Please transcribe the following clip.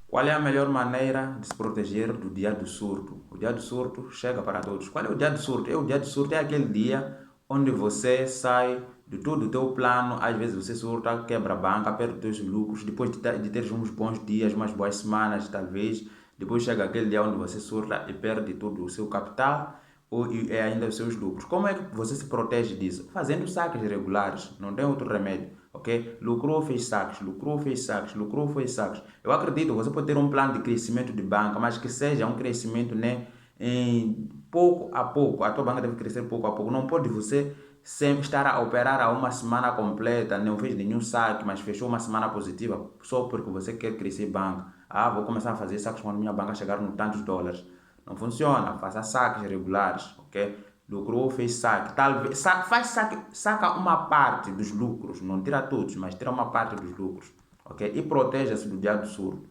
Qual é a melhor maneira de se proteger do dia do surto? O dia do surto chega para todos. Qual é o dia do surto? O dia do surto é aquele dia onde você sai de todo o teu plano. Às vezes você surta, quebra a banca, perde os teus lucros. Depois de teres uns bons dias, umas boas semanas, talvez. Depois chega aquele dia onde você surta e perde todo o seu capital e ainda os seus lucros. Como é que você se protege disso? Fazendo saques regulares. Não tem outro remédio. Ok? Lucrou, fez saques, lucrou, fez saques, lucrou, fez saques. Eu acredito que você pode ter um plano de crescimento de banca, mas que seja um crescimento, né, em pouco a pouco. A tua banca deve crescer pouco a pouco. Não pode você sempre estar a operar a uma semana completa, não fez nenhum saque, mas fechou uma semana positiva só porque você quer crescer banca. Ah, vou começar a fazer saques quando minha banca chegar no tantos dólares. Não funciona. Faça saques regulares, ok? Lucrou, fez saque. Talvez, faz saque, saca uma parte dos lucros. Não tira todos, mas tira uma parte dos lucros. Ok? E proteja-se do dia do surto.